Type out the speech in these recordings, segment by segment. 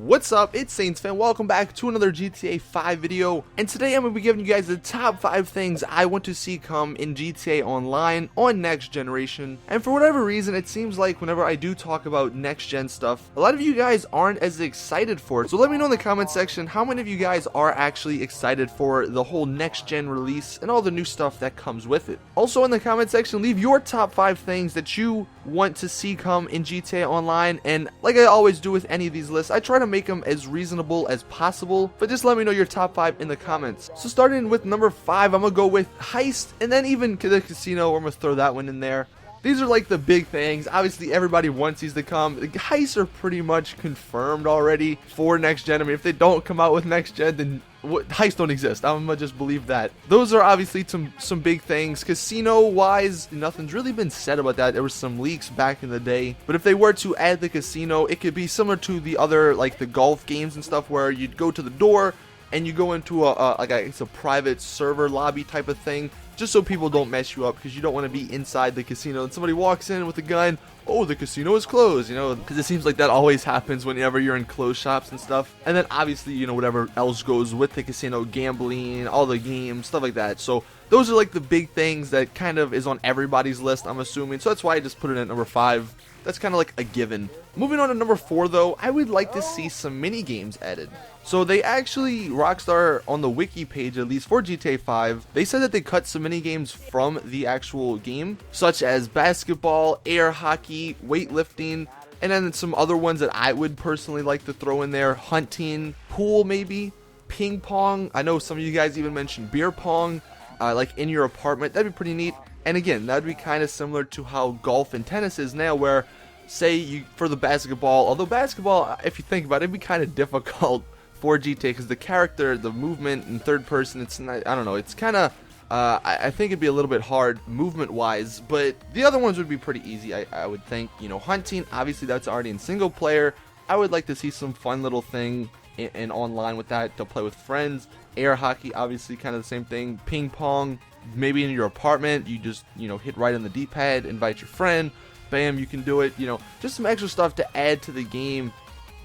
What's up, it's Saintsfan. Welcome back to another GTA 5 video, and today I'm going to be giving you guys the top 5 things I want to see come in GTA Online on next generation. And for whatever reason, it seems like whenever I do talk about next gen stuff, a lot of you guys aren't as excited for it. So let me know in the comment section how many of you guys are actually excited for the whole next gen release and all the new stuff that comes with it. Also in the comment section, leave your top 5 things that you want to see come in GTA Online, and like I always do with any of these lists, I try to make them as reasonable as possible, but just let me know your top 5 in the comments. So starting with number 5, I'm gonna go with Heist, and then even the Casino, I'm gonna throw that one in there. These are like the big things. Obviously everybody wants these to come. The heists are pretty much confirmed already for next gen. I mean, if they don't come out with next gen, then heists don't exist. I'm gonna just believe that. Those are obviously some big things. Casino wise, nothing's really been said about that. There was some leaks back in the day, but if they were to add the casino, it could be similar to the other, like the golf games and stuff, where you'd go to the door and you go into it's a private server lobby type of thing, just so people don't mess you up, because you don't want to be inside the casino and somebody walks in with a gun. Oh, the casino is closed, you know, because it seems like that always happens whenever you're in closed shops and stuff. And then obviously, you know, whatever else goes with the casino, gambling, all the games, stuff like that. So those are like the big things that kind of is on everybody's list, I'm assuming. So that's why I just put it at number 5. That's kind of like a given. Moving on to number 4 though, I would like to see some mini games added. So they actually, Rockstar on the wiki page, at least for GTA 5, they said that they cut some mini games from the actual game, such as basketball, air hockey, weightlifting, and then some other ones that I would personally like to throw in there: hunting, pool maybe, ping pong. I know some of you guys even mentioned beer pong, like in your apartment. That'd be pretty neat. And again, that'd be kind of similar to how golf and tennis is now, where say you, for the basketball, although basketball, if you think about it, it'd be kind of difficult for GTA, because the character, the movement in third person, it's not, I don't know, it's kind of, I think it'd be a little bit hard movement wise, but the other ones would be pretty easy, I would think. You know, hunting, obviously that's already in single player. I would like to see some fun little thing in online with that to play with friends. Air hockey, obviously kind of the same thing. Ping pong, maybe in your apartment, you just, you know, hit right on the D-pad, invite your friend, bam, you can do it. You know, just some extra stuff to add to the game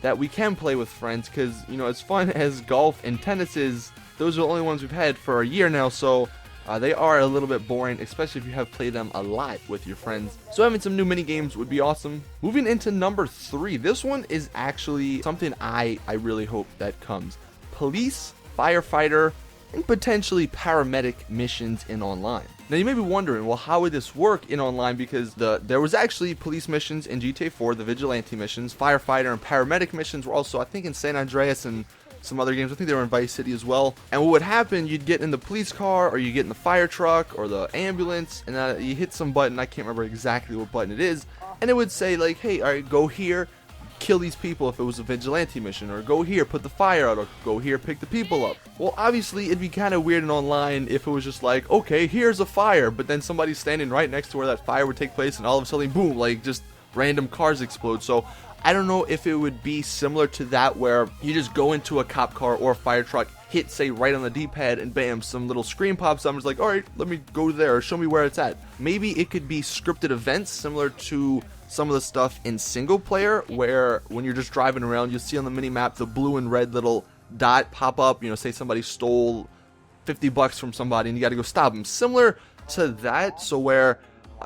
that we can play with friends, because, you know, as fun as golf and tennis is, those are the only ones we've had for a year now, so they are a little bit boring, especially if you have played them a lot with your friends. So having some new mini games would be awesome. Moving into number 3, this one is actually something I really hope that comes. Police, firefighter, and potentially paramedic missions in online. Now you may be wondering, well, how would this work in online? Because there was actually police missions in GTA 4, the vigilante missions, firefighter and paramedic missions were also, I think, in San Andreas and some other games. I think they were in Vice City as well. And what would happen, you'd get in the police car, or you get in the fire truck or the ambulance, and you hit some button, I can't remember exactly what button it is, and it would say like, hey, all right, go here, kill these people if it was a vigilante mission, or go here, put the fire out, or go here, pick the people up. Well, obviously it'd be kind of weird in online if it was just like, okay, here's a fire, but then somebody's standing right next to where that fire would take place, and all of a sudden, boom, like just random cars explode. So I don't know if it would be similar to that, where you just go into a cop car or a fire truck, hit say right on the D-pad, and bam, some little screen pops up. I'm just like, all right, let me go there, or show me where it's at. Maybe it could be scripted events similar to some of the stuff in single player, where when you're just driving around, you'll see on the mini map the blue and red little dot pop up, you know, say somebody stole $50 from somebody and you got to go stop them, similar to that. So where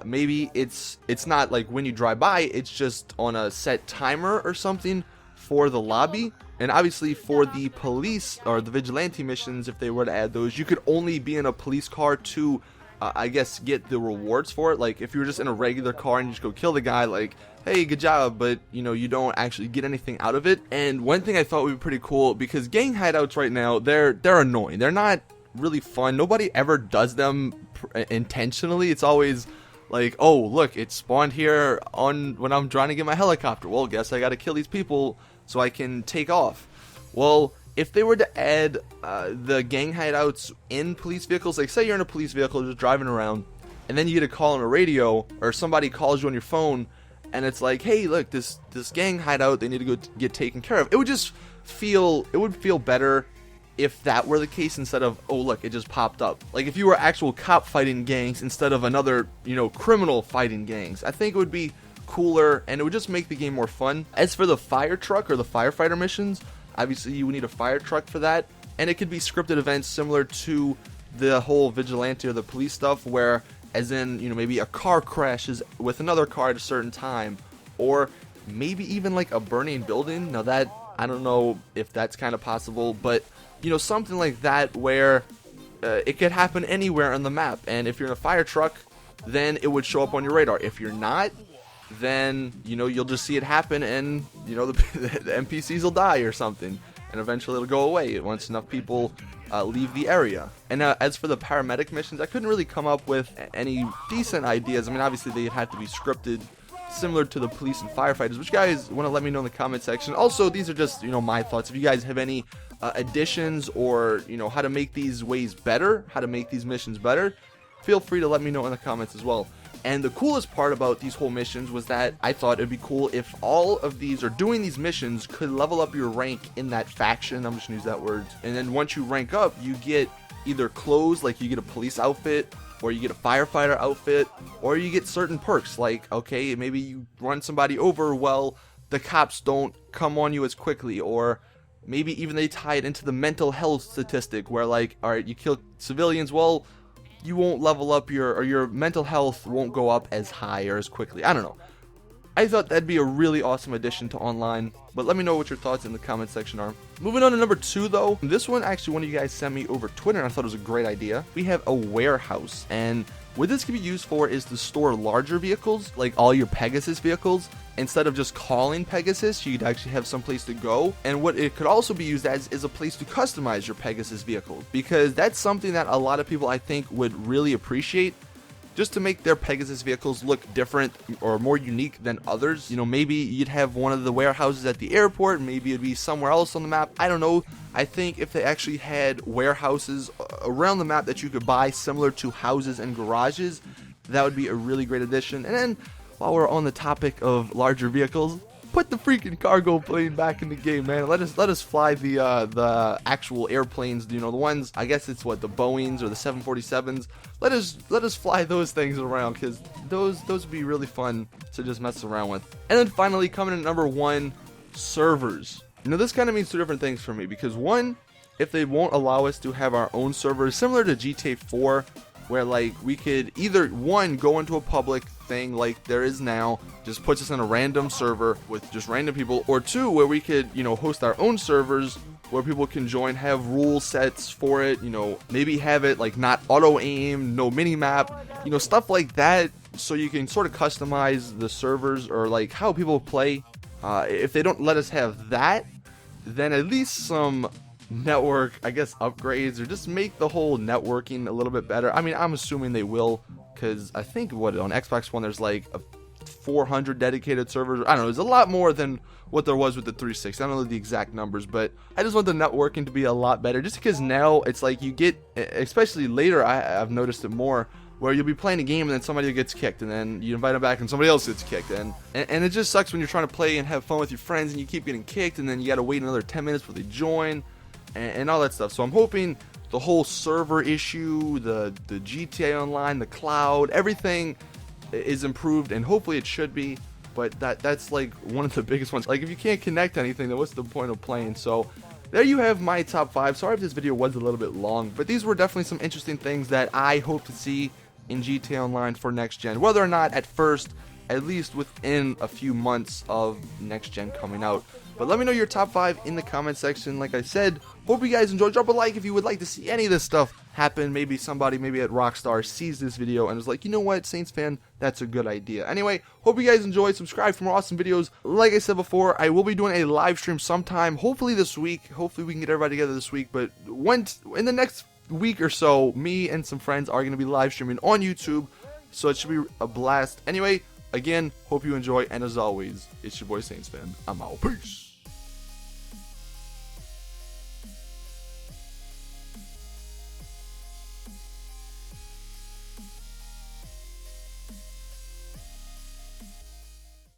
maybe it's not like when you drive by, it's just on a set timer or something for the lobby. And obviously for the police or the vigilante missions, if they were to add those, you could only be in a police car to I guess get the rewards for it. Like if you were just in a regular car and you just go kill the guy, like, hey, good job, but you know, you don't actually get anything out of it. And one thing I thought would be pretty cool, because gang hideouts right now, they're annoying, they're not really fun, nobody ever does them intentionally. It's always like, oh look, it spawned here on when I'm trying to get my helicopter, well, guess I gotta kill these people so I can take off. Well, if they were to add the gang hideouts in police vehicles, like say you're in a police vehicle just driving around, and then you get a call on a radio, or somebody calls you on your phone, and it's like, hey, look, this gang hideout, they need to go get taken care of. It would just feel better if that were the case, instead of, oh look, it just popped up. Like if you were actual cop fighting gangs instead of another, you know, criminal fighting gangs. I think it would be cooler, and it would just make the game more fun. As for the fire truck or the firefighter missions, obviously you would need a fire truck for that, and it could be scripted events similar to the whole vigilante or the police stuff, where as in, you know, maybe a car crashes with another car at a certain time, or maybe even like a burning building. Now that, I don't know if that's kind of possible, but you know, something like that where it could happen anywhere on the map, and if you're in a fire truck, then it would show up on your radar. If you're not, then, you know, you'll just see it happen, and, you know, the NPCs will die or something, and eventually it'll go away once enough people leave the area. And as for the paramedic missions, I couldn't really come up with any decent ideas. I mean, obviously they had to be scripted similar to the police and firefighters, which you guys want to let me know in the comment section. Also, these are just, you know, my thoughts. If you guys have any additions, or, you know, how to make these ways better, how to make these missions better, feel free to let me know in the comments as well. And the coolest part about these whole missions was that I thought it'd be cool if all of these, or doing these missions, could level up your rank in that faction. I'm just gonna use that word. And then once you rank up, you get either clothes, like you get a police outfit, or you get a firefighter outfit, or you get certain perks, like, okay, maybe you run somebody over, well, the cops don't come on you as quickly, or maybe even they tie it into the mental health statistic, where, like, alright, you kill civilians, well, you won't level up your mental health won't go up as high or as quickly. I don't know. I thought that'd be a really awesome addition to online, but let me know what your thoughts in the comment section are. Moving on to number 2 though, this one actually one of you guys sent me over Twitter, and I thought it was a great idea. We have a warehouse, and what this can be used for is to store larger vehicles, like all your Pegasus vehicles. Instead of just calling Pegasus, you'd actually have some place to go. And what it could also be used as is a place to customize your Pegasus vehicle, because that's something that a lot of people, I think, would really appreciate, just to make their Pegasus vehicles look different or more unique than others. You know, maybe you'd have one of the warehouses at the airport, maybe it'd be somewhere else on the map, I don't know. I think if they actually had warehouses around the map that you could buy similar to houses and garages, that would be a really great addition. And then, while we're on the topic of larger vehicles, put the freaking cargo plane back in the game, man. Let us fly the actual airplanes, you know, the ones, I guess it's what, the Boeings or the 747s. Let us fly those things around, because those would be really fun to just mess around with. And then finally, coming in at number 1, servers. You know, this kind of means 2 different things for me, because one, if they won't allow us to have our own servers, similar to GTA 4, where, like, we could either, one, go into a public thing like there is now, just puts us in a random server with just random people, or 2, where we could, you know, host our own servers where people can join, have rule sets for it, you know, maybe have it like not auto aim, no mini map, you know, stuff like that, so you can sort of customize the servers or like how people play. If they don't let us have that, then at least some network, I guess, upgrades, or just make the whole networking a little bit better. I mean, I'm assuming they will, because I think on Xbox One there's like 400 dedicated servers. I don't know, there's a lot more than what there was with the 360. I don't know the exact numbers, but I just want the networking to be a lot better, just because now it's like you get, especially later, I've noticed it more, where you'll be playing a game and then somebody gets kicked, and then you invite them back and somebody else gets kicked, and it just sucks when you're trying to play and have fun with your friends and you keep getting kicked, and then you gotta wait another 10 minutes before they join, and all that stuff. So I'm hoping the whole server issue, the GTA Online, the cloud, everything is improved, and hopefully it should be. But that's like one of the biggest ones. Like, if you can't connect anything, then what's the point of playing? So there you have my top 5. Sorry if this video was a little bit long, but these were definitely some interesting things that I hope to see in GTA Online for next gen. Whether or not at first, at least within a few months of next gen coming out. But let me know your top 5 in the comment section. Like I said, hope you guys enjoyed. Drop a like if you would like to see any of this stuff happen. Maybe somebody, maybe at Rockstar, sees this video and is like, you know what, Saintsfan, that's a good idea. Anyway, hope you guys enjoyed. Subscribe for more awesome videos. Like I said before, I will be doing a live stream sometime, hopefully this week. Hopefully we can get everybody together this week. But in the next week or so, me and some friends are going to be live streaming on YouTube, so it should be a blast. Anyway, again, hope you enjoy, and as always, it's your boy Saintsfan. I'm out. Peace.